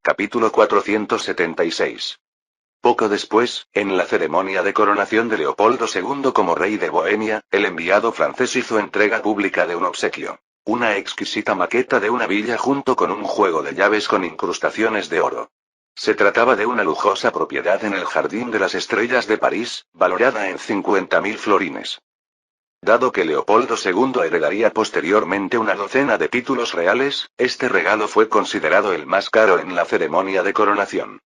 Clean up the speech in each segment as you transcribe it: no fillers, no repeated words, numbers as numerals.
Capítulo 476. Poco después, en la ceremonia de coronación de Leopoldo II como rey de Bohemia, el enviado francés hizo entrega pública de un obsequio. Una exquisita maqueta de una villa junto con un juego de llaves con incrustaciones de oro. Se trataba de una lujosa propiedad en el Jardín de las Estrellas de París, valorada en 50.000 florines. Dado que Leopoldo II heredaría posteriormente una docena de títulos reales, este regalo fue considerado el más caro en la ceremonia de coronación.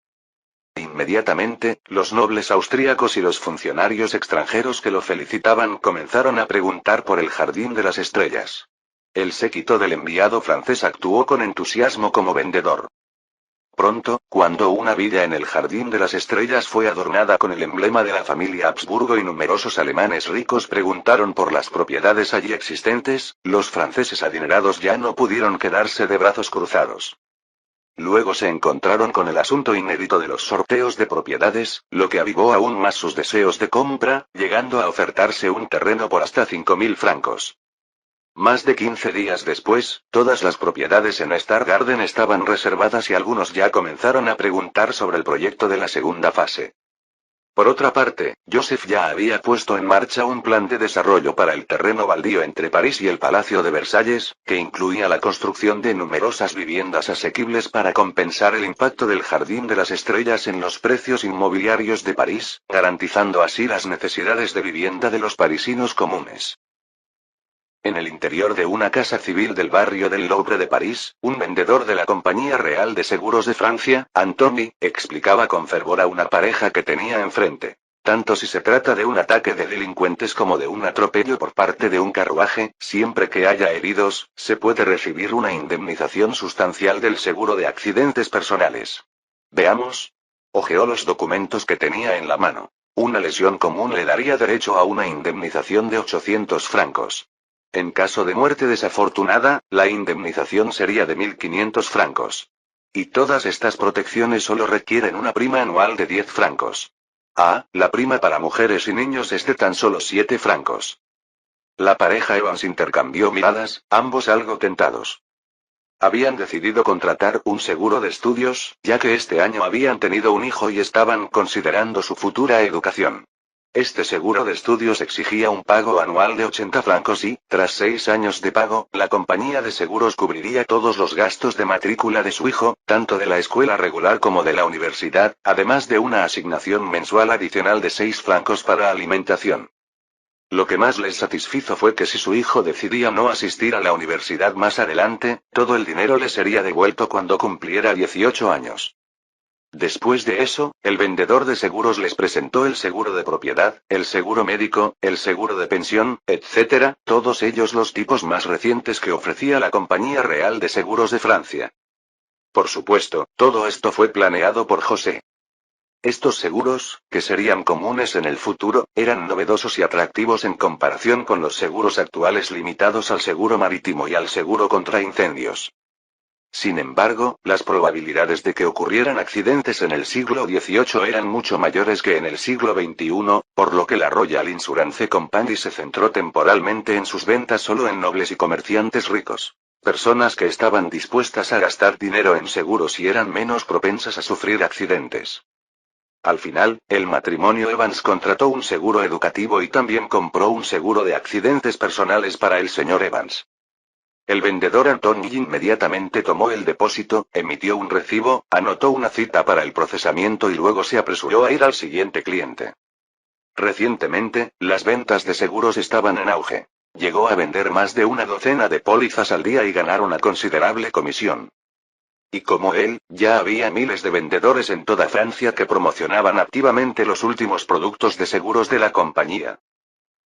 Inmediatamente, los nobles austríacos y los funcionarios extranjeros que lo felicitaban comenzaron a preguntar por el Jardín de las Estrellas. El séquito del enviado francés actuó con entusiasmo como vendedor. Pronto, cuando una villa en el Jardín de las Estrellas fue adornada con el emblema de la familia Habsburgo y numerosos alemanes ricos preguntaron por las propiedades allí existentes, los franceses adinerados ya no pudieron quedarse de brazos cruzados. Luego se encontraron con el asunto inédito de los sorteos de propiedades, lo que avivó aún más sus deseos de compra, llegando a ofertarse un terreno por hasta 5.000 francos. Más de 15 días después, todas las propiedades en Star Garden estaban reservadas y algunos ya comenzaron a preguntar sobre el proyecto de la segunda fase. Por otra parte, Joseph ya había puesto en marcha un plan de desarrollo para el terreno baldío entre París y el Palacio de Versalles, que incluía la construcción de numerosas viviendas asequibles para compensar el impacto del Jardín de las Estrellas en los precios inmobiliarios de París, garantizando así las necesidades de vivienda de los parisinos comunes. En el interior de una casa civil del barrio del Louvre de París, un vendedor de la Compañía Real de Seguros de Francia, Antony, explicaba con fervor a una pareja que tenía enfrente. Tanto si se trata de un ataque de delincuentes como de un atropello por parte de un carruaje, siempre que haya heridos, se puede recibir una indemnización sustancial del seguro de accidentes personales. Veamos. Hojeó los documentos que tenía en la mano. Una lesión común le daría derecho a una indemnización de 800 francos. En caso de muerte desafortunada, la indemnización sería de 1.500 francos. Y todas estas protecciones solo requieren una prima anual de 10 francos. La prima para mujeres y niños es de tan solo 7 francos. La pareja Evans intercambió miradas, ambos algo tentados. Habían decidido contratar un seguro de estudios, ya que este año habían tenido un hijo y estaban considerando su futura educación. Este seguro de estudios exigía un pago anual de 80 francos y, tras 6 años de pago, la compañía de seguros cubriría todos los gastos de matrícula de su hijo, tanto de la escuela regular como de la universidad, además de una asignación mensual adicional de 6 francos para alimentación. Lo que más les satisfizo fue que si su hijo decidía no asistir a la universidad más adelante, todo el dinero le sería devuelto cuando cumpliera 18 años. Después de eso, el vendedor de seguros les presentó el seguro de propiedad, el seguro médico, el seguro de pensión, etc., todos ellos los tipos más recientes que ofrecía la Compañía Real de Seguros de Francia. Por supuesto, todo esto fue planeado por José. Estos seguros, que serían comunes en el futuro, eran novedosos y atractivos en comparación con los seguros actuales limitados al seguro marítimo y al seguro contra incendios. Sin embargo, las probabilidades de que ocurrieran accidentes en el siglo XVIII eran mucho mayores que en el siglo XXI, por lo que la Royal Insurance Company se centró temporalmente en sus ventas solo en nobles y comerciantes ricos. Personas que estaban dispuestas a gastar dinero en seguros y eran menos propensas a sufrir accidentes. Al final, el matrimonio Evans contrató un seguro educativo y también compró un seguro de accidentes personales para el señor Evans. El vendedor Antony inmediatamente tomó el depósito, emitió un recibo, anotó una cita para el procesamiento y luego se apresuró a ir al siguiente cliente. Recientemente, las ventas de seguros estaban en auge. Llegó a vender más de una docena de pólizas al día y ganar una considerable comisión. Y como él, ya había miles de vendedores en toda Francia que promocionaban activamente los últimos productos de seguros de la compañía.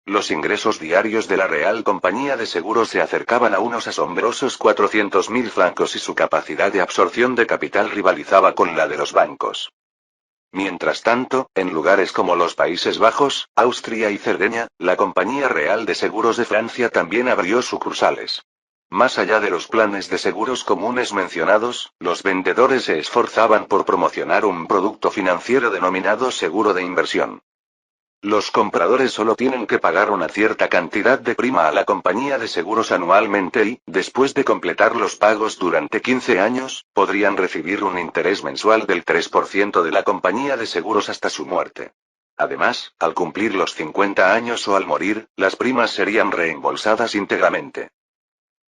Los ingresos diarios de la Real Compañía de Seguros se acercaban a unos asombrosos 400.000 francos y su capacidad de absorción de capital rivalizaba con la de los bancos. Mientras tanto, en lugares como los Países Bajos, Austria y Cerdeña, la Compañía Real de Seguros de Francia también abrió sucursales. Más allá de los planes de seguros comunes mencionados, los vendedores se esforzaban por promocionar un producto financiero denominado seguro de inversión. Los compradores solo tienen que pagar una cierta cantidad de prima a la compañía de seguros anualmente y, después de completar los pagos durante 15 años, podrían recibir un interés mensual del 3% de la compañía de seguros hasta su muerte. Además, al cumplir los 50 años o al morir, las primas serían reembolsadas íntegramente.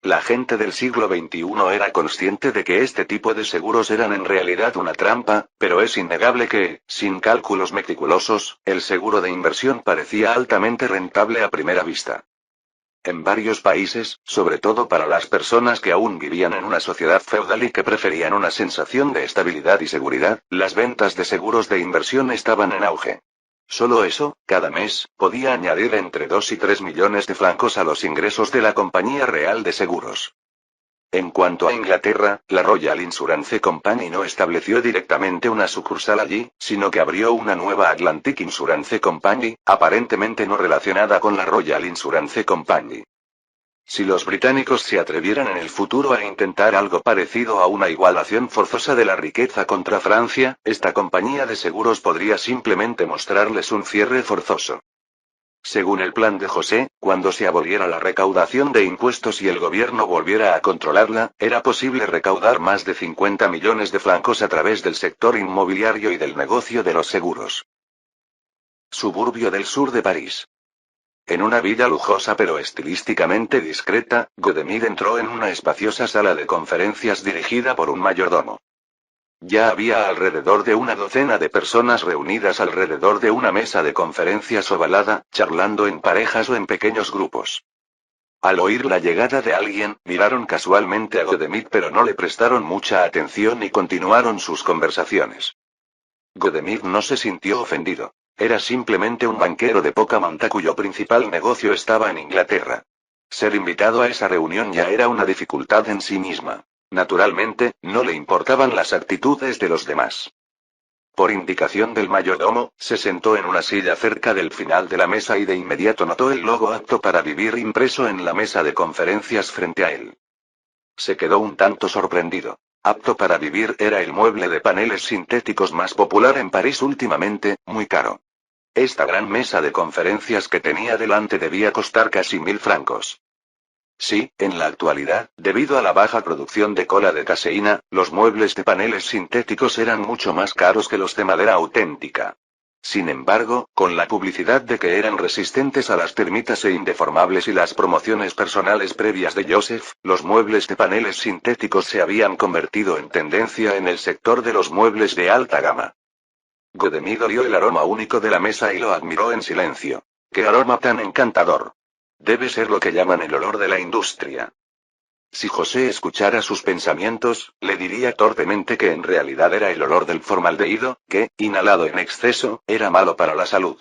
La gente del siglo XXI era consciente de que este tipo de seguros eran en realidad una trampa, pero es innegable que, sin cálculos meticulosos, el seguro de inversión parecía altamente rentable a primera vista. En varios países, sobre todo para las personas que aún vivían en una sociedad feudal y que preferían una sensación de estabilidad y seguridad, las ventas de seguros de inversión estaban en auge. Solo eso, cada mes, podía añadir entre 2 y 3 millones de francos a los ingresos de la Compañía Real de Seguros. En cuanto a Inglaterra, la Royal Insurance Company no estableció directamente una sucursal allí, sino que abrió una nueva Atlantic Insurance Company, aparentemente no relacionada con la Royal Insurance Company. Si los británicos se atrevieran en el futuro a intentar algo parecido a una igualación forzosa de la riqueza contra Francia, esta compañía de seguros podría simplemente mostrarles un cierre forzoso. Según el plan de José, cuando se aboliera la recaudación de impuestos y el gobierno volviera a controlarla, era posible recaudar más de 50 millones de francos a través del sector inmobiliario y del negocio de los seguros. Suburbio del sur de París. En una vida lujosa pero estilísticamente discreta, Godemir entró en una espaciosa sala de conferencias dirigida por un mayordomo. Ya había alrededor de una docena de personas reunidas alrededor de una mesa de conferencias ovalada, charlando en parejas o en pequeños grupos. Al oír la llegada de alguien, miraron casualmente a Godemir pero no le prestaron mucha atención y continuaron sus conversaciones. Godemir no se sintió ofendido. Era simplemente un banquero de poca monta cuyo principal negocio estaba en Inglaterra. Ser invitado a esa reunión ya era una dificultad en sí misma. Naturalmente, no le importaban las actitudes de los demás. Por indicación del mayordomo, se sentó en una silla cerca del final de la mesa y de inmediato notó el logo apto para vivir impreso en la mesa de conferencias frente a él. Se quedó un tanto sorprendido. Apto para vivir era el mueble de paneles sintéticos más popular en París últimamente, muy caro. Esta gran mesa de conferencias que tenía delante debía costar casi 1.000 francos. Sí, en la actualidad, debido a la baja producción de cola de caseína, los muebles de paneles sintéticos eran mucho más caros que los de madera auténtica. Sin embargo, con la publicidad de que eran resistentes a las termitas e indeformables y las promociones personales previas de Joseph, los muebles de paneles sintéticos se habían convertido en tendencia en el sector de los muebles de alta gama. Godemir olió el aroma único de la mesa y lo admiró en silencio. ¡Qué aroma tan encantador! Debe ser lo que llaman el olor de la industria. Si José escuchara sus pensamientos, le diría torpemente que en realidad era el olor del formaldehído, que, inhalado en exceso, era malo para la salud.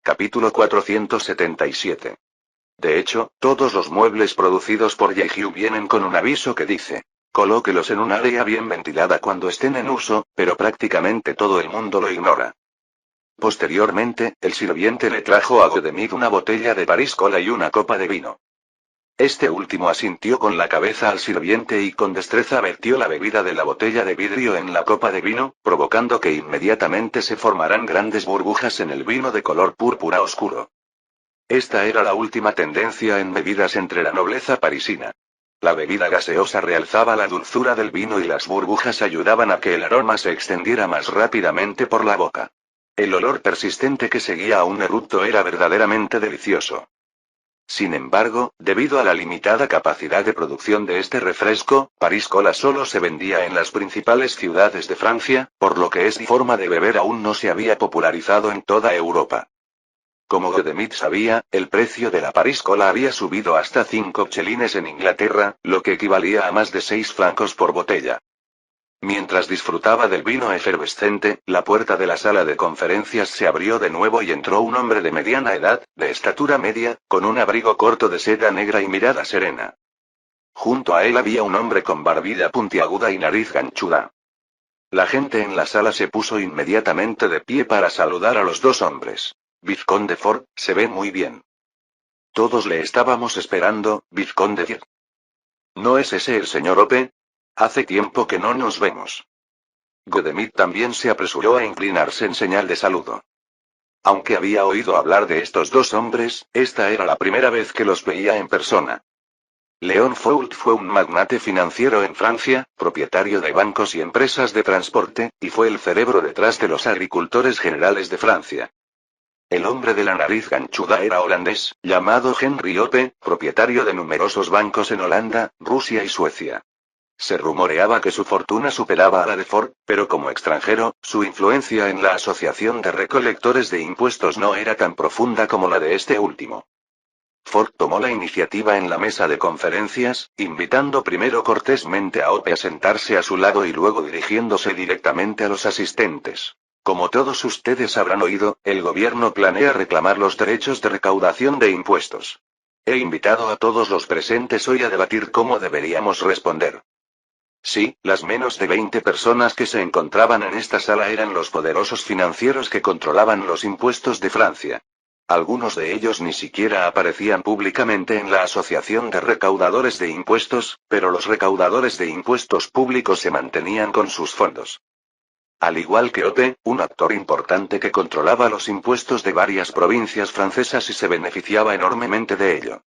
Capítulo 477. De hecho, todos los muebles producidos por Yehiu vienen con un aviso que dice: colóquelos en un área bien ventilada cuando estén en uso, pero prácticamente todo el mundo lo ignora. Posteriormente, el sirviente le trajo a Godemir una botella de París Cola y una copa de vino. Este último asintió con la cabeza al sirviente y con destreza vertió la bebida de la botella de vidrio en la copa de vino, provocando que inmediatamente se formaran grandes burbujas en el vino de color púrpura oscuro. Esta era la última tendencia en bebidas entre la nobleza parisina. La bebida gaseosa realzaba la dulzura del vino y las burbujas ayudaban a que el aroma se extendiera más rápidamente por la boca. El olor persistente que seguía a un eructo era verdaderamente delicioso. Sin embargo, debido a la limitada capacidad de producción de este refresco, París Cola solo se vendía en las principales ciudades de Francia, por lo que esta forma de beber aún no se había popularizado en toda Europa. Como Godemir sabía, el precio de la París Cola había subido hasta 5 chelines en Inglaterra, lo que equivalía a más de 6 francos por botella. Mientras disfrutaba del vino efervescente, la puerta de la sala de conferencias se abrió de nuevo y entró un hombre de mediana edad, de estatura media, con un abrigo corto de seda negra y mirada serena. Junto a él había un hombre con barbilla puntiaguda y nariz ganchuda. La gente en la sala se puso inmediatamente de pie para saludar a los dos hombres. Vizconde Ford, se ve muy bien. Todos le estábamos esperando, Vizconde Ford. ¿No es ese el señor Ope? Hace tiempo que no nos vemos. Godemir también se apresuró a inclinarse en señal de saludo. Aunque había oído hablar de estos dos hombres, esta era la primera vez que los veía en persona. Leon Foult fue un magnate financiero en Francia, propietario de bancos y empresas de transporte, y fue el cerebro detrás de los agricultores generales de Francia. El hombre de la nariz ganchuda era holandés, llamado Henry Ope, propietario de numerosos bancos en Holanda, Rusia y Suecia. Se rumoreaba que su fortuna superaba a la de Ford, pero como extranjero, su influencia en la Asociación de Recolectores de Impuestos no era tan profunda como la de este último. Ford tomó la iniciativa en la mesa de conferencias, invitando primero cortésmente a Ope a sentarse a su lado y luego dirigiéndose directamente a los asistentes. Como todos ustedes habrán oído, el gobierno planea reclamar los derechos de recaudación de impuestos. He invitado a todos los presentes hoy a debatir cómo deberíamos responder. Sí, las menos de 20 personas que se encontraban en esta sala eran los poderosos financieros que controlaban los impuestos de Francia. Algunos de ellos ni siquiera aparecían públicamente en la Asociación de Recaudadores de Impuestos, pero los recaudadores de impuestos públicos se mantenían con sus fondos. Al igual que Ope, un actor importante que controlaba los impuestos de varias provincias francesas y se beneficiaba enormemente de ello.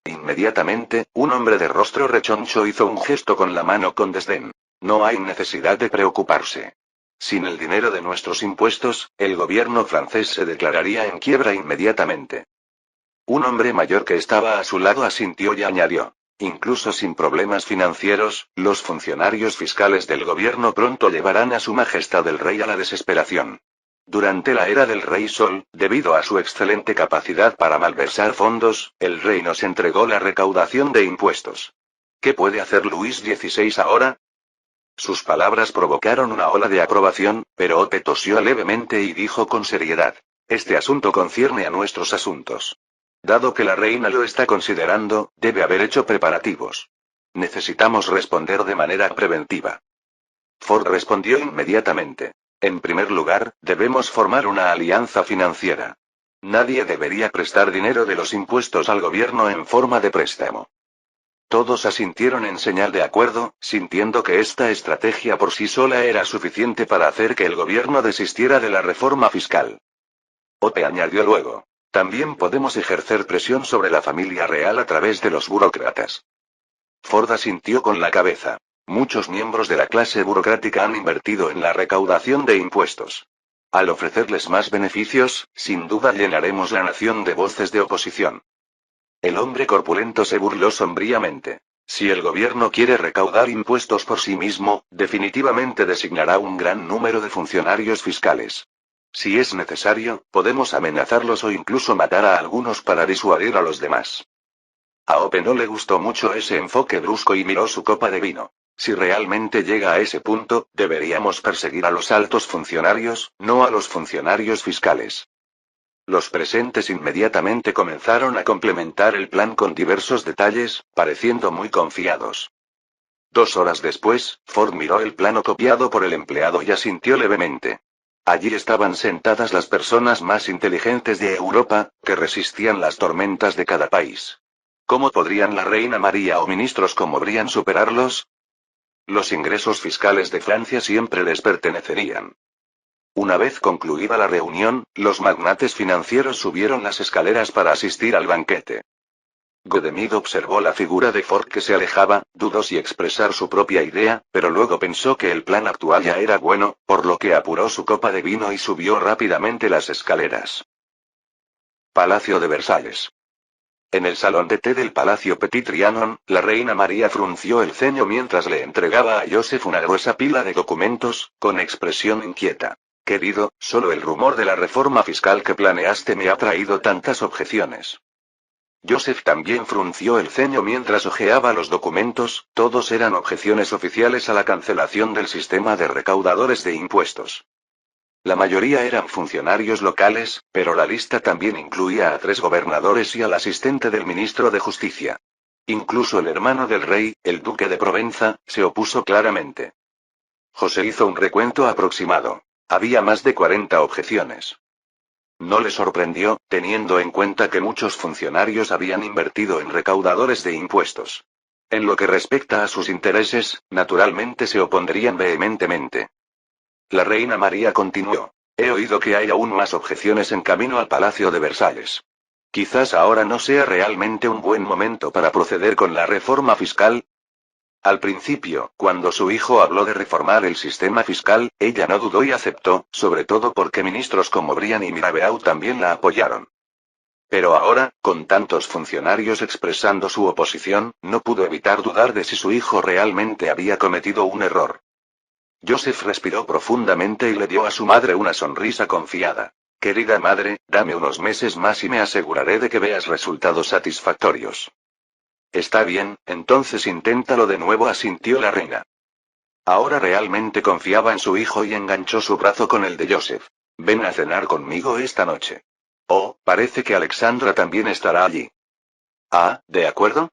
Inmediatamente, un hombre de rostro rechoncho hizo un gesto con la mano con desdén. No hay necesidad de preocuparse. Sin el dinero de nuestros impuestos, el gobierno francés se declararía en quiebra inmediatamente. Un hombre mayor que estaba a su lado asintió y añadió. Incluso sin problemas financieros, los funcionarios fiscales del gobierno pronto llevarán a su majestad el rey a la desesperación. Durante la era del rey Sol, debido a su excelente capacidad para malversar fondos, el rey nos entregó la recaudación de impuestos. ¿Qué puede hacer Luis XVI ahora? Sus palabras provocaron una ola de aprobación, pero Ope tosió levemente y dijo con seriedad. Este asunto concierne a nuestros asuntos. Dado que la reina lo está considerando, debe haber hecho preparativos. Necesitamos responder de manera preventiva. Ford respondió inmediatamente. En primer lugar, debemos formar una alianza financiera. Nadie debería prestar dinero de los impuestos al gobierno en forma de préstamo. Todos asintieron en señal de acuerdo, sintiendo que esta estrategia por sí sola era suficiente para hacer que el gobierno desistiera de la reforma fiscal. Ope añadió luego. También podemos ejercer presión sobre la familia real a través de los burócratas. Ford asintió con la cabeza. Muchos miembros de la clase burocrática han invertido en la recaudación de impuestos. Al ofrecerles más beneficios, sin duda llenaremos la nación de voces de oposición. El hombre corpulento se burló sombríamente. Si el gobierno quiere recaudar impuestos por sí mismo, definitivamente designará un gran número de funcionarios fiscales. Si es necesario, podemos amenazarlos o incluso matar a algunos para disuadir a los demás. A Ope no le gustó mucho ese enfoque brusco y miró su copa de vino. Si realmente llega a ese punto, deberíamos perseguir a los altos funcionarios, no a los funcionarios fiscales. Los presentes inmediatamente comenzaron a complementar el plan con diversos detalles, pareciendo muy confiados. 2 horas después, Ford miró el plano copiado por el empleado y asintió levemente. Allí estaban sentadas las personas más inteligentes de Europa, que resistían las tormentas de cada país. ¿Cómo podrían la reina María o ministros como Brian superarlos? Los ingresos fiscales de Francia siempre les pertenecerían. Una vez concluida la reunión, los magnates financieros subieron las escaleras para asistir al banquete. Godemid observó la figura de Ford que se alejaba, dudó si expresar su propia idea, pero luego pensó que el plan actual ya era bueno, por lo que apuró su copa de vino y subió rápidamente las escaleras. Palacio de Versalles. En el salón de té del Palacio Petit Trianon, la reina María frunció el ceño mientras le entregaba a Joseph una gruesa pila de documentos, con expresión inquieta. Querido, solo el rumor de la reforma fiscal que planeaste me ha traído tantas objeciones. Joseph también frunció el ceño mientras hojeaba los documentos, todos eran objeciones oficiales a la cancelación del sistema de recaudadores de impuestos. La mayoría eran funcionarios locales, pero la lista también incluía a 3 gobernadores y al asistente del ministro de Justicia. Incluso el hermano del rey, el duque de Provenza, se opuso claramente. José hizo un recuento aproximado. Había más de 40 objeciones. No le sorprendió, teniendo en cuenta que muchos funcionarios habían invertido en recaudadores de impuestos. En lo que respecta a sus intereses, naturalmente se opondrían vehementemente. La reina María continuó. He oído que hay aún más objeciones en camino al Palacio de Versalles. Quizás ahora no sea realmente un buen momento para proceder con la reforma fiscal. Al principio, cuando su hijo habló de reformar el sistema fiscal, ella no dudó y aceptó, sobre todo porque ministros como Brian y Mirabeau también la apoyaron. Pero ahora, con tantos funcionarios expresando su oposición, no pudo evitar dudar de si su hijo realmente había cometido un error. Joseph respiró profundamente y le dio a su madre una sonrisa confiada. Querida madre, dame unos meses más y me aseguraré de que veas resultados satisfactorios. Está bien, entonces inténtalo de nuevo, asintió la reina. Ahora realmente confiaba en su hijo y enganchó su brazo con el de Joseph. Ven a cenar conmigo esta noche. Oh, parece que Alexandra también estará allí. Ah, ¿de acuerdo?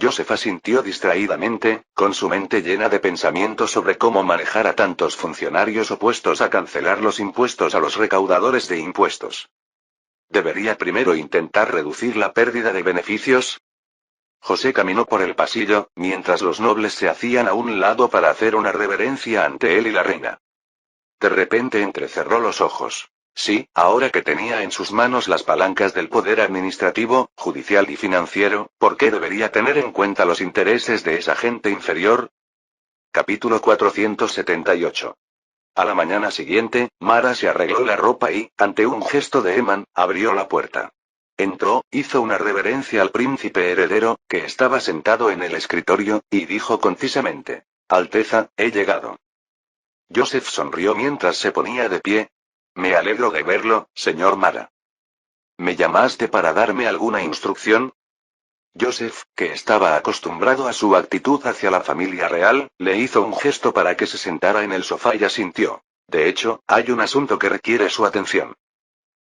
Joseph asintió distraídamente, con su mente llena de pensamientos sobre cómo manejar a tantos funcionarios opuestos a cancelar los impuestos a los recaudadores de impuestos. ¿Debería primero intentar reducir la pérdida de beneficios? José caminó por el pasillo, mientras los nobles se hacían a un lado para hacer una reverencia ante él y la reina. De repente entrecerró los ojos. Sí, ahora que tenía en sus manos las palancas del poder administrativo, judicial y financiero, ¿por qué debería tener en cuenta los intereses de esa gente inferior? Capítulo 478. A la mañana siguiente, Mara se arregló la ropa y, ante un gesto de Eman, abrió la puerta. Entró, hizo una reverencia al príncipe heredero, que estaba sentado en el escritorio, y dijo concisamente: Alteza, he llegado. Joseph sonrió mientras se ponía de pie. Me alegro de verlo, señor Mara. ¿Me llamaste para darme alguna instrucción? Joseph, que estaba acostumbrado a su actitud hacia la familia real, le hizo un gesto para que se sentara en el sofá y asintió. De hecho, hay un asunto que requiere su atención.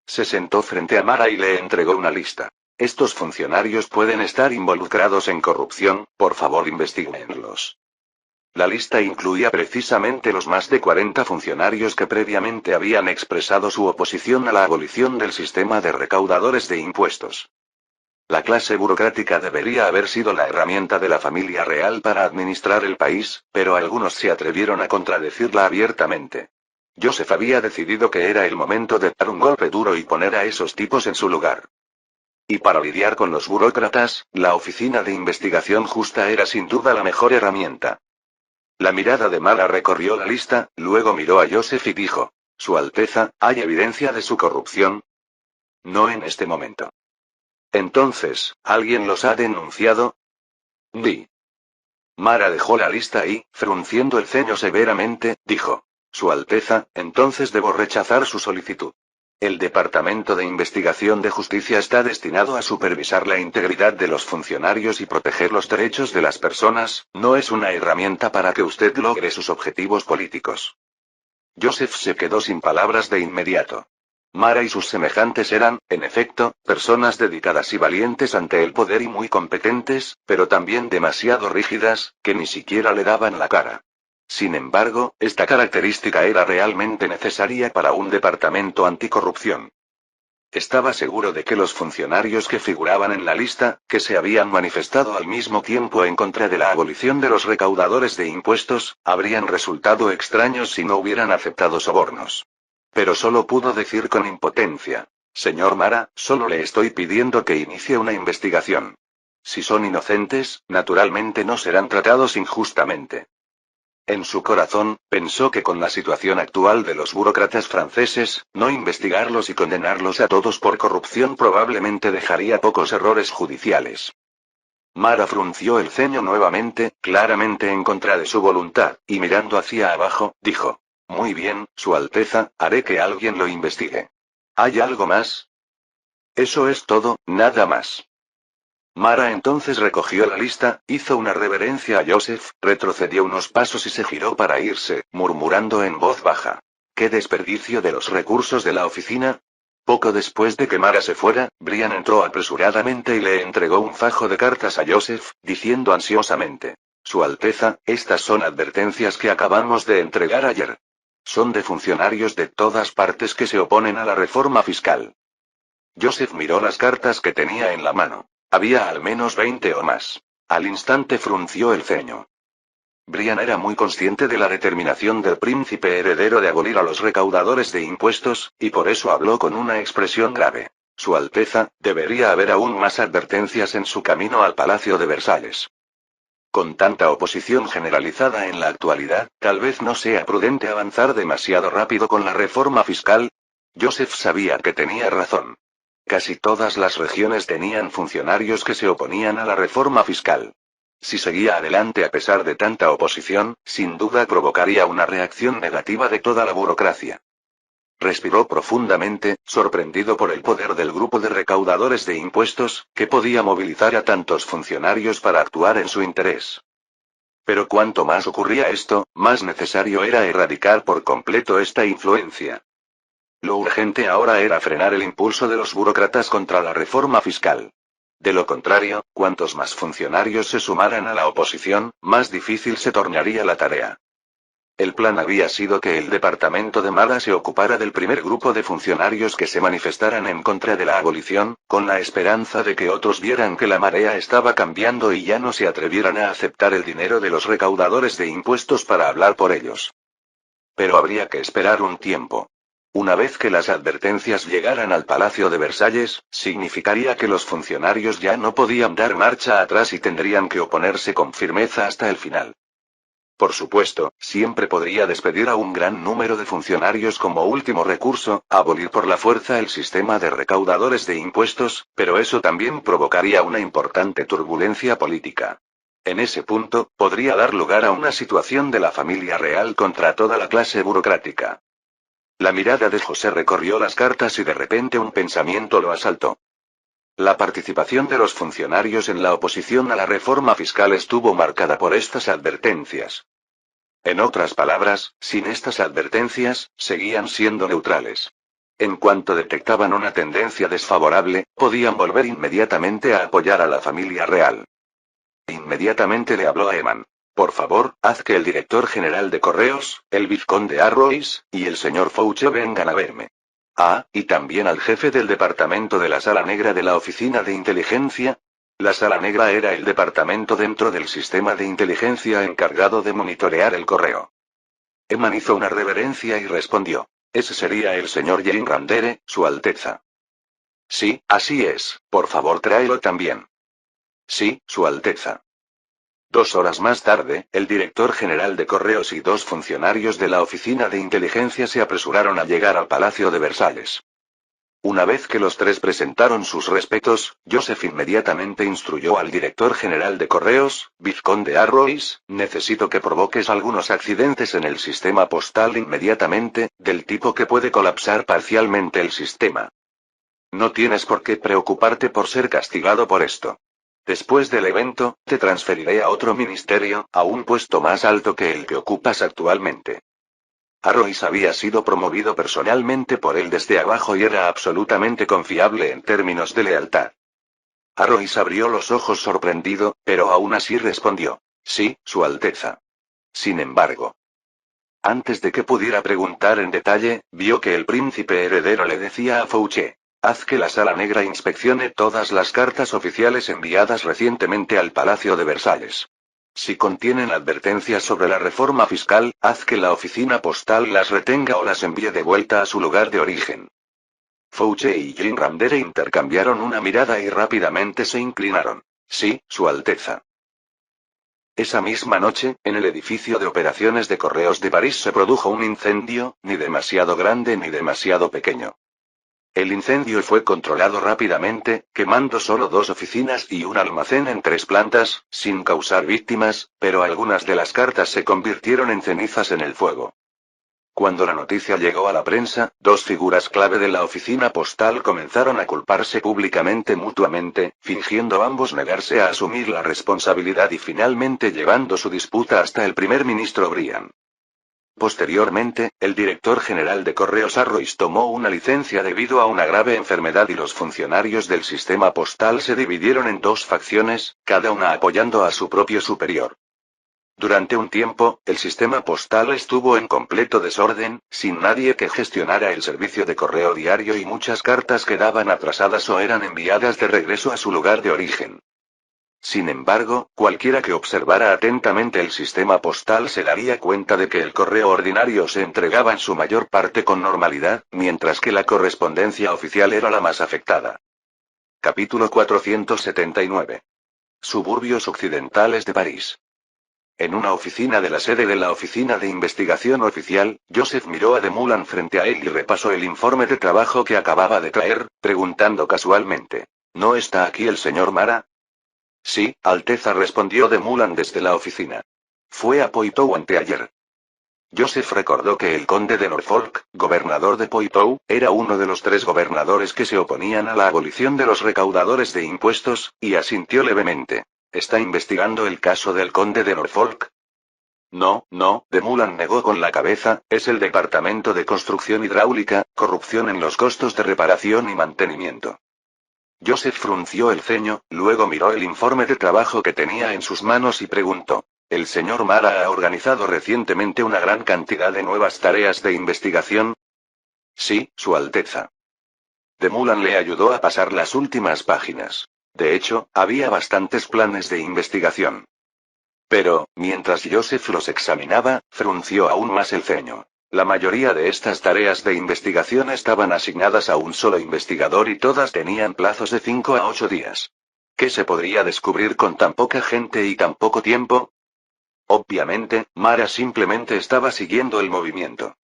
Se sentó frente a Mara y le entregó una lista. Estos funcionarios pueden estar involucrados en corrupción, por favor investíguenlos. La lista incluía precisamente los más de 40 funcionarios que previamente habían expresado su oposición a la abolición del sistema de recaudadores de impuestos. La clase burocrática debería haber sido la herramienta de la familia real para administrar el país, pero algunos se atrevieron a contradecirla abiertamente. Joseph había decidido que era el momento de dar un golpe duro y poner a esos tipos en su lugar. Y para lidiar con los burócratas, la Oficina de Investigación Justa era sin duda la mejor herramienta. La mirada de Mara recorrió la lista, luego miró a Joseph y dijo: Su Alteza, ¿hay evidencia de su corrupción? No en este momento. Entonces, ¿alguien los ha denunciado? Di. Mara dejó la lista y, frunciendo el ceño severamente, dijo: Su Alteza, entonces debo rechazar su solicitud. El Departamento de Investigación de Justicia está destinado a supervisar la integridad de los funcionarios y proteger los derechos de las personas, no es una herramienta para que usted logre sus objetivos políticos. Joseph se quedó sin palabras de inmediato. Mara y sus semejantes eran, en efecto, personas dedicadas y valientes ante el poder y muy competentes, pero también demasiado rígidas, que ni siquiera le daban la cara. Sin embargo, esta característica era realmente necesaria para un departamento anticorrupción. Estaba seguro de que los funcionarios que figuraban en la lista, que se habían manifestado al mismo tiempo en contra de la abolición de los recaudadores de impuestos, habrían resultado extraños si no hubieran aceptado sobornos. Pero solo pudo decir con impotencia: Señor Mara, solo le estoy pidiendo que inicie una investigación. Si son inocentes, naturalmente no serán tratados injustamente. En su corazón, pensó que con la situación actual de los burócratas franceses, no investigarlos y condenarlos a todos por corrupción probablemente dejaría pocos errores judiciales. Mara frunció el ceño nuevamente, claramente en contra de su voluntad, y mirando hacia abajo, dijo: Muy bien, Su Alteza, haré que alguien lo investigue. ¿Hay algo más? Eso es todo, nada más. Mara entonces recogió la lista, hizo una reverencia a Joseph, retrocedió unos pasos y se giró para irse, murmurando en voz baja: ¡Qué desperdicio de los recursos de la oficina! Poco después de que Mara se fuera, Brian entró apresuradamente y le entregó un fajo de cartas a Joseph, diciendo ansiosamente: Su Alteza, estas son advertencias que acabamos de entregar ayer. Son de funcionarios de todas partes que se oponen a la reforma fiscal. Joseph miró las cartas que tenía en la mano. Había al menos 20 o más. Al instante frunció el ceño. Brian era muy consciente de la determinación del príncipe heredero de abolir a los recaudadores de impuestos, y por eso habló con una expresión grave. Su Alteza, debería haber aún más advertencias en su camino al Palacio de Versalles. Con tanta oposición generalizada en la actualidad, tal vez no sea prudente avanzar demasiado rápido con la reforma fiscal. Joseph sabía que tenía razón. Casi todas las regiones tenían funcionarios que se oponían a la reforma fiscal. Si seguía adelante a pesar de tanta oposición, sin duda provocaría una reacción negativa de toda la burocracia. Respiró profundamente, sorprendido por el poder del grupo de recaudadores de impuestos, que podía movilizar a tantos funcionarios para actuar en su interés. Pero cuanto más ocurría esto, más necesario era erradicar por completo esta influencia. Lo urgente ahora era frenar el impulso de los burócratas contra la reforma fiscal. De lo contrario, cuantos más funcionarios se sumaran a la oposición, más difícil se tornaría la tarea. El plan había sido que el departamento de Mara se ocupara del primer grupo de funcionarios que se manifestaran en contra de la abolición, con la esperanza de que otros vieran que la marea estaba cambiando y ya no se atrevieran a aceptar el dinero de los recaudadores de impuestos para hablar por ellos. Pero habría que esperar un tiempo. Una vez que las advertencias llegaran al Palacio de Versalles, significaría que los funcionarios ya no podían dar marcha atrás y tendrían que oponerse con firmeza hasta el final. Por supuesto, siempre podría despedir a un gran número de funcionarios como último recurso, abolir por la fuerza el sistema de recaudadores de impuestos, pero eso también provocaría una importante turbulencia política. En ese punto, podría dar lugar a una situación de la familia real contra toda la clase burocrática. La mirada de José recorrió las cartas y de repente un pensamiento lo asaltó. La participación de los funcionarios en la oposición a la reforma fiscal estuvo marcada por estas advertencias. En otras palabras, sin estas advertencias, seguían siendo neutrales. En cuanto detectaban una tendencia desfavorable, podían volver inmediatamente a apoyar a la familia real. Inmediatamente le habló a Eman. Por favor, haz que el director general de correos, el vizconde Arroys, y el señor Fouché vengan a verme. Ah, y también al jefe del departamento de la Sala Negra de la Oficina de Inteligencia. La Sala Negra era el departamento dentro del sistema de inteligencia encargado de monitorear el correo. Eman hizo una reverencia y respondió. Ese sería el señor Jean Randere, Su Alteza. Sí, así es, por favor tráelo también. Sí, Su Alteza. 2 horas más tarde, el director general de correos y 2 funcionarios de la oficina de inteligencia se apresuraron a llegar al Palacio de Versalles. Una vez que los 3 presentaron sus respetos, Joseph inmediatamente instruyó al director general de correos, vizconde Arroys, necesito que provoques algunos accidentes en el sistema postal inmediatamente, del tipo que puede colapsar parcialmente el sistema. No tienes por qué preocuparte por ser castigado por esto. Después del evento, te transferiré a otro ministerio, a un puesto más alto que el que ocupas actualmente. Arroys había sido promovido personalmente por él desde abajo y era absolutamente confiable en términos de lealtad. Arroys abrió los ojos sorprendido, pero aún así respondió. Sí, Su Alteza. Sin embargo, antes de que pudiera preguntar en detalle, vio que el príncipe heredero le decía a Fouché. Haz que la Sala Negra inspeccione todas las cartas oficiales enviadas recientemente al Palacio de Versalles. Si contienen advertencias sobre la reforma fiscal, haz que la oficina postal las retenga o las envíe de vuelta a su lugar de origen. Fouché y Jean Randere intercambiaron una mirada y rápidamente se inclinaron. Sí, Su Alteza. Esa misma noche, en el edificio de operaciones de correos de París se produjo un incendio, ni demasiado grande ni demasiado pequeño. El incendio fue controlado rápidamente, quemando solo 2 oficinas y un almacén en 3 plantas, sin causar víctimas, pero algunas de las cartas se convirtieron en cenizas en el fuego. Cuando la noticia llegó a la prensa, 2 figuras clave de la oficina postal comenzaron a culparse públicamente mutuamente, fingiendo ambos negarse a asumir la responsabilidad y finalmente llevando su disputa hasta el primer ministro Brian. Posteriormente, el director general de Correos Arroys tomó una licencia debido a una grave enfermedad y los funcionarios del sistema postal se dividieron en 2 facciones, cada una apoyando a su propio superior. Durante un tiempo, el sistema postal estuvo en completo desorden, sin nadie que gestionara el servicio de correo diario y muchas cartas quedaban atrasadas o eran enviadas de regreso a su lugar de origen. Sin embargo, cualquiera que observara atentamente el sistema postal se daría cuenta de que el correo ordinario se entregaba en su mayor parte con normalidad, mientras que la correspondencia oficial era la más afectada. Capítulo 479. Suburbios occidentales de París. En una oficina de la sede de la Oficina de Investigación Oficial, Joseph miró a de Moulin frente a él y repasó el informe de trabajo que acababa de traer, preguntando casualmente: ¿No está aquí el señor Mara? Sí, Alteza, respondió de Moulin desde la oficina. Fue a Poitou anteayer. Joseph recordó que el conde de Norfolk, gobernador de Poitou, era uno de los 3 gobernadores que se oponían a la abolición de los recaudadores de impuestos, y asintió levemente. ¿Está investigando el caso del conde de Norfolk? No, no, de Moulin negó con la cabeza, es el Departamento de Construcción Hidráulica, corrupción en los costos de reparación y mantenimiento. Joseph frunció el ceño, luego miró el informe de trabajo que tenía en sus manos y preguntó: ¿El señor Mara ha organizado recientemente una gran cantidad de nuevas tareas de investigación? Sí, Su Alteza. De Moulin le ayudó a pasar las últimas páginas. De hecho, había bastantes planes de investigación. Pero, mientras Joseph los examinaba, frunció aún más el ceño. La mayoría de estas tareas de investigación estaban asignadas a un solo investigador y todas tenían plazos de 5 a 8 días. ¿Qué se podría descubrir con tan poca gente y tan poco tiempo? Obviamente, Mara simplemente estaba siguiendo el movimiento.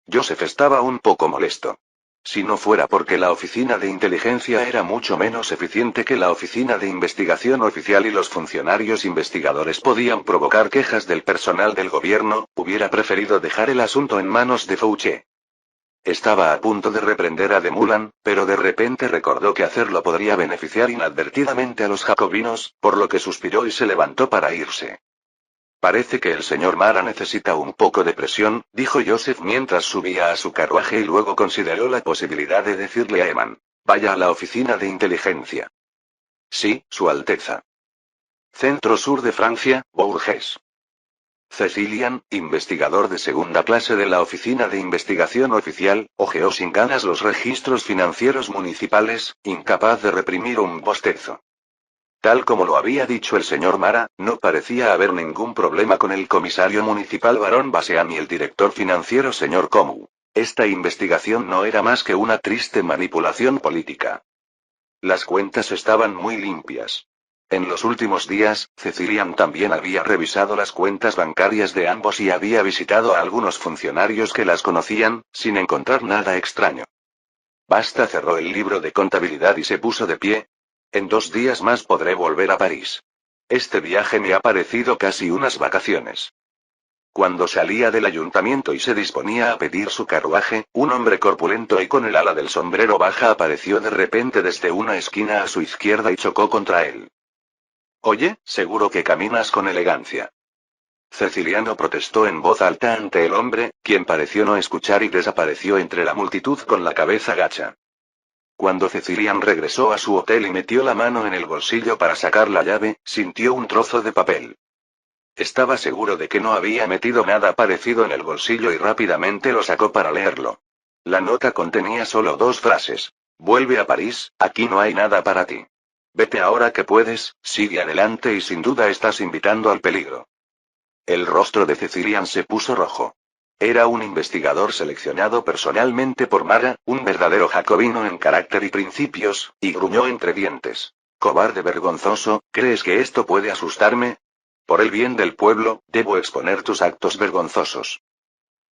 Joseph estaba un poco molesto. Si no fuera porque la oficina de inteligencia era mucho menos eficiente que la oficina de investigación oficial y los funcionarios investigadores podían provocar quejas del personal del gobierno, hubiera preferido dejar el asunto en manos de Fouché. Estaba a punto de reprender a de Moulin, pero de repente recordó que hacerlo podría beneficiar inadvertidamente a los jacobinos, por lo que suspiró y se levantó para irse. Parece que el señor Mara necesita un poco de presión, dijo Joseph mientras subía a su carruaje y luego consideró la posibilidad de decirle a Eman: vaya a la oficina de inteligencia. Sí, Su Alteza. Centro Sur de Francia, Bourges. Cecilian, investigador de segunda clase de la Oficina de Investigación Oficial, hojeó sin ganas los registros financieros municipales, incapaz de reprimir un bostezo. Tal como lo había dicho el señor Mara, no parecía haber ningún problema con el comisario municipal barón Basean y el director financiero señor Comu. Esta investigación no era más que una triste manipulación política. Las cuentas estaban muy limpias. En los últimos días, Cecilian también había revisado las cuentas bancarias de ambos y había visitado a algunos funcionarios que las conocían, sin encontrar nada extraño. Basta cerró el libro de contabilidad y se puso de pie. En 2 días más podré volver a París. Este viaje me ha parecido casi unas vacaciones. Cuando salía del ayuntamiento y se disponía a pedir su carruaje, un hombre corpulento y con el ala del sombrero baja apareció de repente desde una esquina a su izquierda y chocó contra él. Oye, seguro que caminas con elegancia. Ceciliano protestó en voz alta ante el hombre, quien pareció no escuchar y desapareció entre la multitud con la cabeza gacha. Cuando Cecilian regresó a su hotel y metió la mano en el bolsillo para sacar la llave, sintió un trozo de papel. Estaba seguro de que no había metido nada parecido en el bolsillo y rápidamente lo sacó para leerlo. La nota contenía solo 2 frases. Vuelve a París, aquí no hay nada para ti. Vete ahora que puedes, sigue adelante y sin duda estás invitando al peligro. El rostro de Cecilian se puso rojo. Era un investigador seleccionado personalmente por Mara, un verdadero jacobino en carácter y principios, y gruñó entre dientes. Cobarde vergonzoso, ¿crees que esto puede asustarme? Por el bien del pueblo, debo exponer tus actos vergonzosos.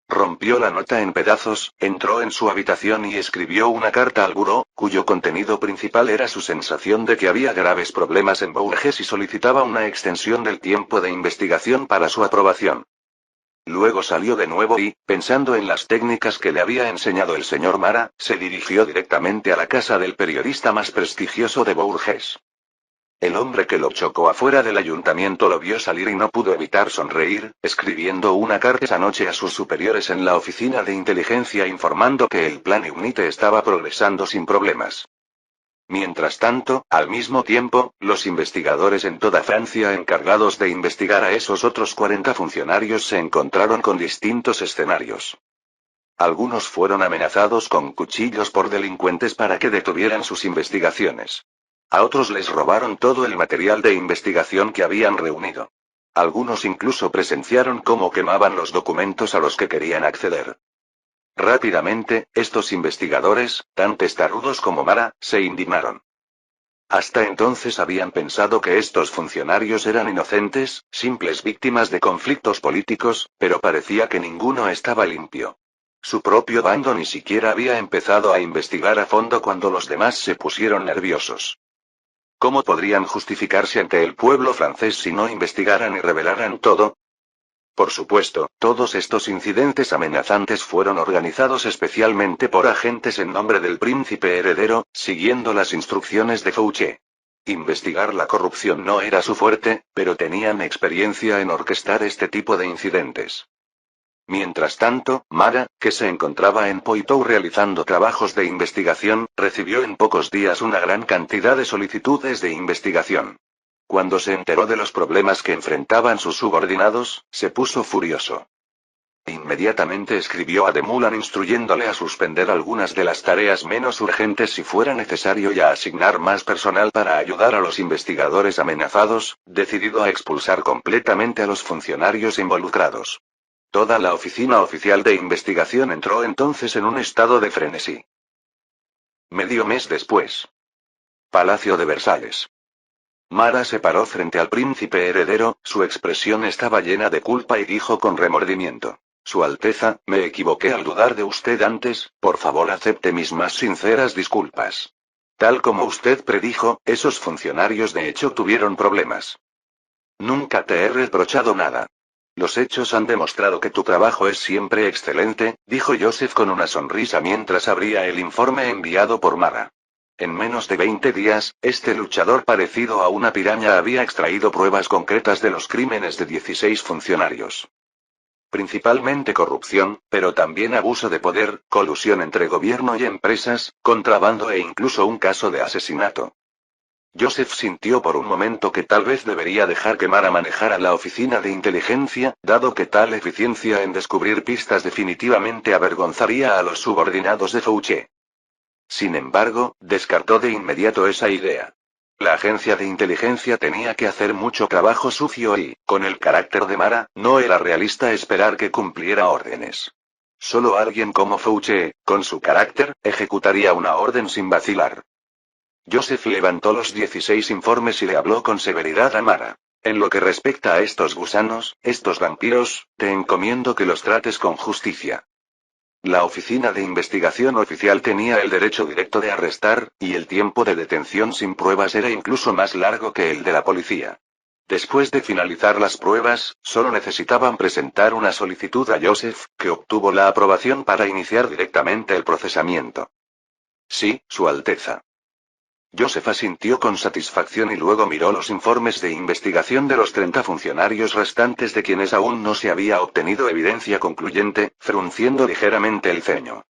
Rompió la nota en pedazos, entró en su habitación y escribió una carta al buró, cuyo contenido principal era su sensación de que había graves problemas en Bourges y solicitaba una extensión del tiempo de investigación para su aprobación. Luego salió de nuevo y, pensando en las técnicas que le había enseñado el señor Mara, se dirigió directamente a la casa del periodista más prestigioso de Bourges. El hombre que lo chocó afuera del ayuntamiento lo vio salir y no pudo evitar sonreír, escribiendo una carta esa noche a sus superiores en la oficina de inteligencia informando que el plan UNITE estaba progresando sin problemas. Mientras tanto, al mismo tiempo, los investigadores en toda Francia encargados de investigar a esos otros 40 funcionarios se encontraron con distintos escenarios. Algunos fueron amenazados con cuchillos por delincuentes para que detuvieran sus investigaciones. A otros les robaron todo el material de investigación que habían reunido. Algunos incluso presenciaron cómo quemaban los documentos a los que querían acceder. Rápidamente, estos investigadores, tan testarudos como Mara, se indignaron. Hasta entonces habían pensado que estos funcionarios eran inocentes, simples víctimas de conflictos políticos, pero parecía que ninguno estaba limpio. Su propio bando ni siquiera había empezado a investigar a fondo cuando los demás se pusieron nerviosos. ¿Cómo podrían justificarse ante el pueblo francés si no investigaran y revelaran todo? Por supuesto, todos estos incidentes amenazantes fueron organizados especialmente por agentes en nombre del príncipe heredero, siguiendo las instrucciones de Fouché. Investigar la corrupción no era su fuerte, pero tenían experiencia en orquestar este tipo de incidentes. Mientras tanto, Mara, que se encontraba en Poitou realizando trabajos de investigación, recibió en pocos días una gran cantidad de solicitudes de investigación. Cuando se enteró de los problemas que enfrentaban sus subordinados, se puso furioso. Inmediatamente escribió a Demulan instruyéndole a suspender algunas de las tareas menos urgentes si fuera necesario y a asignar más personal para ayudar a los investigadores amenazados, decidido a expulsar completamente a los funcionarios involucrados. Toda la oficina oficial de investigación entró entonces en un estado de frenesí. Medio mes después. Palacio de Versalles. Mara se paró frente al príncipe heredero, su expresión estaba llena de culpa y dijo con remordimiento: Su Alteza, me equivoqué al dudar de usted antes, por favor acepte mis más sinceras disculpas. Tal como usted predijo, esos funcionarios de hecho tuvieron problemas. Nunca te he reprochado nada. Los hechos han demostrado que tu trabajo es siempre excelente, dijo Joseph con una sonrisa mientras abría el informe enviado por Mara. En menos de 20 días, este luchador parecido a una piraña había extraído pruebas concretas de los crímenes de 16 funcionarios. Principalmente corrupción, pero también abuso de poder, colusión entre gobierno y empresas, contrabando e incluso un caso de asesinato. Joseph sintió por un momento que tal vez debería dejar que Mara manejara la oficina de inteligencia, dado que tal eficiencia en descubrir pistas definitivamente avergonzaría a los subordinados de Fouché. Sin embargo, descartó de inmediato esa idea. La agencia de inteligencia tenía que hacer mucho trabajo sucio y, con el carácter de Mara, no era realista esperar que cumpliera órdenes. Solo alguien como Fouché, con su carácter, ejecutaría una orden sin vacilar. Joseph levantó los 16 informes y le habló con severidad a Mara. En lo que respecta a estos gusanos, estos vampiros, te encomiendo que los trates con justicia. La oficina de investigación oficial tenía el derecho directo de arrestar, y el tiempo de detención sin pruebas era incluso más largo que el de la policía. Después de finalizar las pruebas, solo necesitaban presentar una solicitud a Joseph, que obtuvo la aprobación para iniciar directamente el procesamiento. Sí, Su Alteza. Joseph asintió con satisfacción y luego miró los informes de investigación de los 30 funcionarios restantes de quienes aún no se había obtenido evidencia concluyente, frunciendo ligeramente el ceño.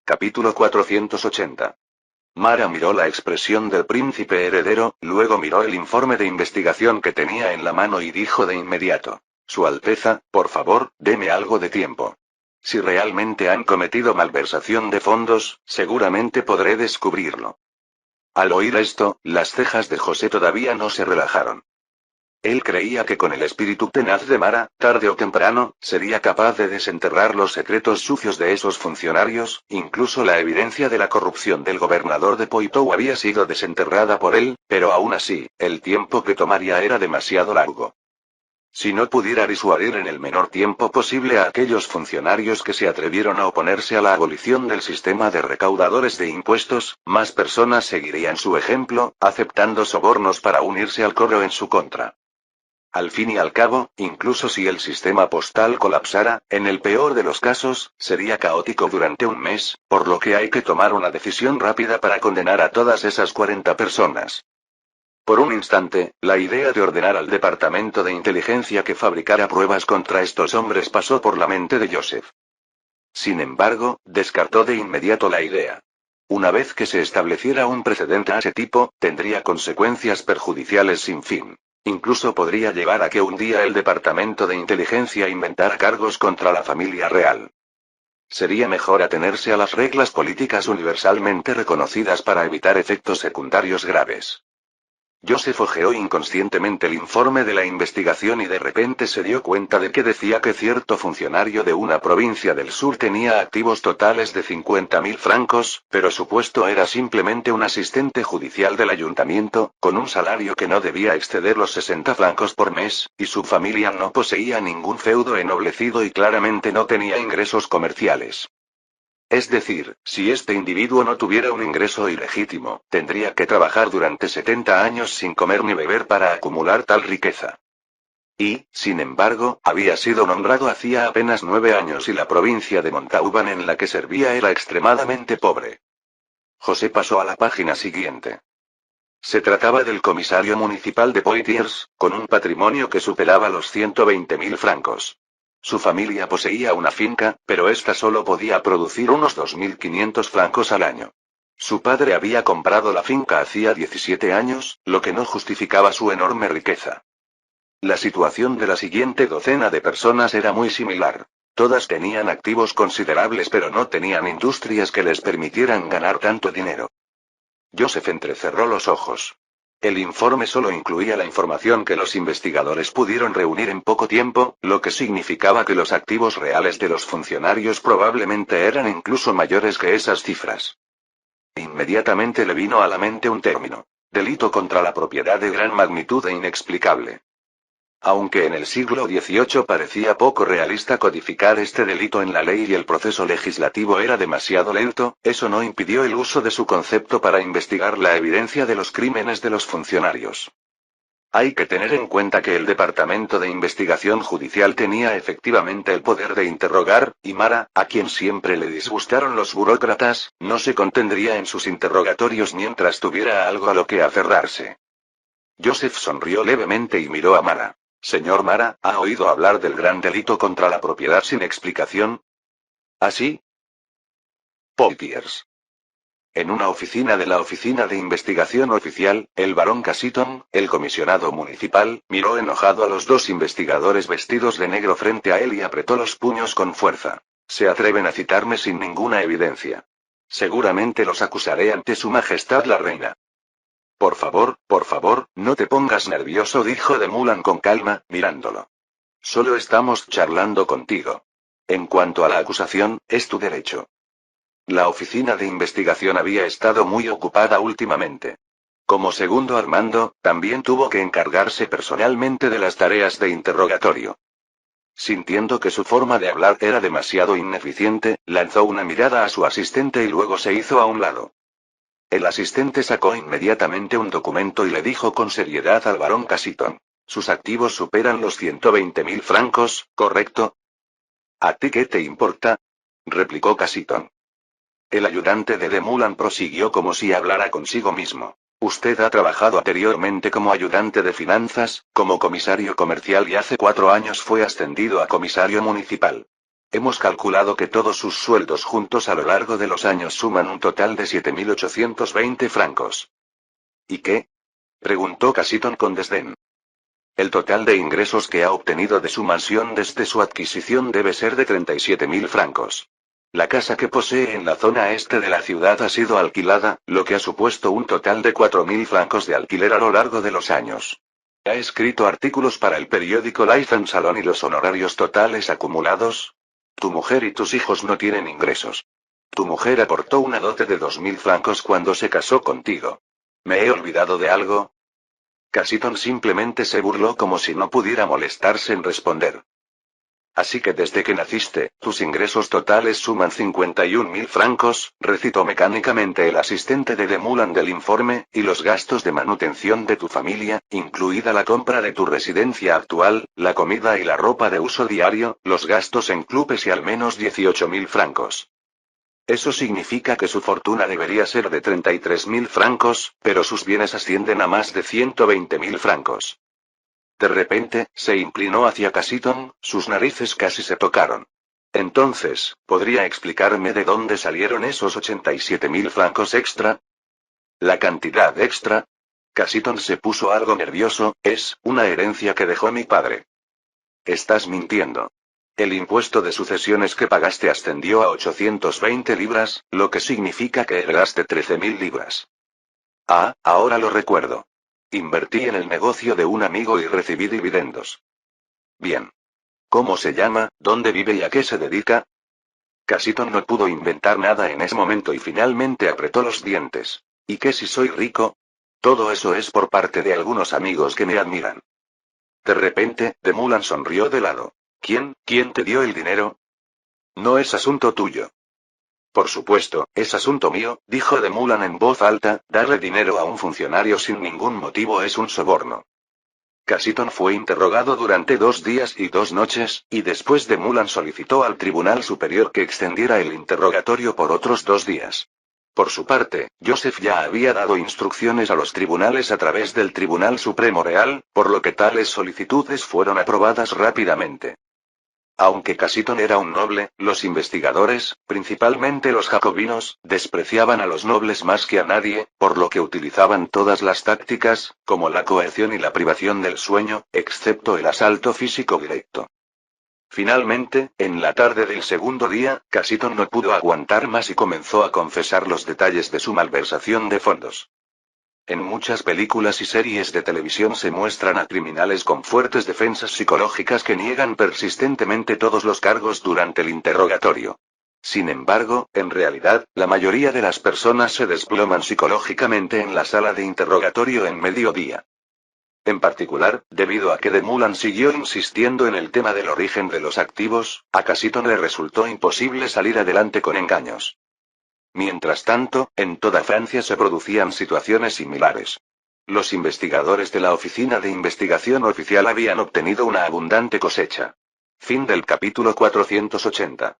Capítulo 480. Mara miró la expresión del príncipe heredero, luego miró el informe de investigación que tenía en la mano y dijo de inmediato: Su Alteza, por favor, deme algo de tiempo. Si realmente han cometido malversación de fondos, seguramente podré descubrirlo. Al oír esto, las cejas de José todavía no se relajaron. Él creía que con el espíritu tenaz de Mara, tarde o temprano, sería capaz de desenterrar los secretos sucios de esos funcionarios, incluso la evidencia de la corrupción del gobernador de Poitou había sido desenterrada por él, pero aún así, el tiempo que tomaría era demasiado largo. Si no pudiera disuadir en el menor tiempo posible a aquellos funcionarios que se atrevieron a oponerse a la abolición del sistema de recaudadores de impuestos, más personas seguirían su ejemplo, aceptando sobornos para unirse al coro en su contra. Al fin y al cabo, incluso si el sistema postal colapsara, en el peor de los casos, sería caótico durante un mes, por lo que hay que tomar una decisión rápida para condenar a todas esas 40 personas. Por un instante, la idea de ordenar al departamento de inteligencia que fabricara pruebas contra estos hombres pasó por la mente de Joseph. Sin embargo, descartó de inmediato la idea. Una vez que se estableciera un precedente a ese tipo, tendría consecuencias perjudiciales sin fin. Incluso podría llevar a que un día el departamento de inteligencia inventara cargos contra la familia real. Sería mejor atenerse a las reglas políticas universalmente reconocidas para evitar efectos secundarios graves. Joseph hojeó inconscientemente el informe de la investigación y de repente se dio cuenta de que decía que cierto funcionario de una provincia del sur tenía activos totales de 50.000 francos, pero su puesto era simplemente un asistente judicial del ayuntamiento, con un salario que no debía exceder los 60 francos por mes, y su familia no poseía ningún feudo ennoblecido y claramente no tenía ingresos comerciales. Es decir, si este individuo no tuviera un ingreso ilegítimo, tendría que trabajar durante 70 años sin comer ni beber para acumular tal riqueza. Y, sin embargo, había sido nombrado hacía apenas 9 años y la provincia de Montauban en la que servía era extremadamente pobre. José pasó a la página siguiente. Se trataba del comisario municipal de Poitiers, con un patrimonio que superaba los 120.000 francos. Su familia poseía una finca, pero ésta solo podía producir unos 2.500 francos al año. Su padre había comprado la finca hacía 17 años, lo que no justificaba su enorme riqueza. La situación de la siguiente docena de personas era muy similar. Todas tenían activos considerables pero no tenían industrias que les permitieran ganar tanto dinero. Joseph entrecerró los ojos. El informe solo incluía la información que los investigadores pudieron reunir en poco tiempo, lo que significaba que los activos reales de los funcionarios probablemente eran incluso mayores que esas cifras. Inmediatamente le vino a la mente un término: delito contra la propiedad de gran magnitud e inexplicable. Aunque en el siglo XVIII parecía poco realista codificar este delito en la ley y el proceso legislativo era demasiado lento, eso no impidió el uso de su concepto para investigar la evidencia de los crímenes de los funcionarios. Hay que tener en cuenta que el Departamento de Investigación Judicial tenía efectivamente el poder de interrogar, y Mara, a quien siempre le disgustaron los burócratas, no se contendría en sus interrogatorios mientras tuviera algo a lo que aferrarse. Joseph sonrió levemente y miró a Mara. Señor Mara, ¿ha oído hablar del gran delito contra la propiedad sin explicación? ¿Ah, sí? Poitiers. En una oficina de la Oficina de Investigación Oficial, el barón Cassiton, el comisionado municipal, miró enojado a los dos investigadores vestidos de negro frente a él y apretó los puños con fuerza. Se atreven a citarme sin ninguna evidencia. Seguramente los acusaré ante Su Majestad la Reina. Por favor, no te pongas nervioso, dijo de Moulan con calma, mirándolo. Solo estamos charlando contigo. En cuanto a la acusación, es tu derecho. La oficina de investigación había estado muy ocupada últimamente. Como segundo al mando, también tuvo que encargarse personalmente de las tareas de interrogatorio. Sintiendo que su forma de hablar era demasiado ineficiente, lanzó una mirada a su asistente y luego se hizo a un lado. El asistente sacó inmediatamente un documento y le dijo con seriedad al barón Cassiton: sus activos superan los 120.000 francos, ¿correcto? ¿A ti qué te importa?, replicó Cassiton. El ayudante de Moulan prosiguió como si hablara consigo mismo. Usted ha trabajado anteriormente como ayudante de finanzas, como comisario comercial y hace 4 años fue ascendido a comisario municipal. Hemos calculado que todos sus sueldos juntos a lo largo de los años suman un total de 7.820 francos. ¿Y qué?, preguntó Cassiton con desdén. El total de ingresos que ha obtenido de su mansión desde su adquisición debe ser de 37.000 francos. La casa que posee en la zona este de la ciudad ha sido alquilada, lo que ha supuesto un total de 4.000 francos de alquiler a lo largo de los años. Ha escrito artículos para el periódico Life and Salon y los honorarios totales acumulados. Tu mujer y tus hijos no tienen ingresos. Tu mujer aportó una dote de 2.000 francos cuando se casó contigo. ¿Me he olvidado de algo? Cassiton simplemente se burló como si no pudiera molestarse en responder. Así que desde que naciste, tus ingresos totales suman 51.000 francos, recitó mecánicamente el asistente de Moulan del informe, y los gastos de manutención de tu familia, incluida la compra de tu residencia actual, la comida y la ropa de uso diario, los gastos en clubes y al menos 18.000 francos. Eso significa que su fortuna debería ser de 33.000 francos, pero sus bienes ascienden a más de 120.000 francos. De repente, se inclinó hacia Cassiton, sus narices casi se tocaron. Entonces, ¿podría explicarme de dónde salieron esos 87.000 francos extra? ¿La cantidad extra? Cassiton se puso algo nervioso. Es una herencia que dejó mi padre. Estás mintiendo. El impuesto de sucesiones que pagaste ascendió a 820 libras, lo que significa que heredaste 13.000 libras. Ah, ahora lo recuerdo. Invertí en el negocio de un amigo y recibí dividendos. Bien. ¿Cómo se llama, dónde vive y a qué se dedica? Casiton no pudo inventar nada en ese momento y finalmente apretó los dientes. ¿Y qué si soy rico? Todo eso es por parte de algunos amigos que me admiran. De repente, Demulan sonrió de lado. ¿Quién te dio el dinero? No es asunto tuyo. Por supuesto, es asunto mío, dijo Demulan en voz alta, darle dinero a un funcionario sin ningún motivo es un soborno. Casiton fue interrogado durante 2 días y 2 noches, y después Demulan solicitó al Tribunal Superior que extendiera el interrogatorio por otros 2 días. Por su parte, Joseph ya había dado instrucciones a los tribunales a través del Tribunal Supremo Real, por lo que tales solicitudes fueron aprobadas rápidamente. Aunque Casiton era un noble, los investigadores, principalmente los jacobinos, despreciaban a los nobles más que a nadie, por lo que utilizaban todas las tácticas, como la coerción y la privación del sueño, excepto el asalto físico directo. Finalmente, en la tarde del segundo día, Casiton no pudo aguantar más y comenzó a confesar los detalles de su malversación de fondos. En muchas películas y series de televisión se muestran a criminales con fuertes defensas psicológicas que niegan persistentemente todos los cargos durante el interrogatorio. Sin embargo, en realidad, la mayoría de las personas se desploman psicológicamente en la sala de interrogatorio en mediodía. En particular, debido a que Demulan siguió insistiendo en el tema del origen de los activos, a Casiton le resultó imposible salir adelante con engaños. Mientras tanto, en toda Francia se producían situaciones similares. Los investigadores de la Oficina de Investigación Oficial habían obtenido una abundante cosecha. Fin del capítulo 480.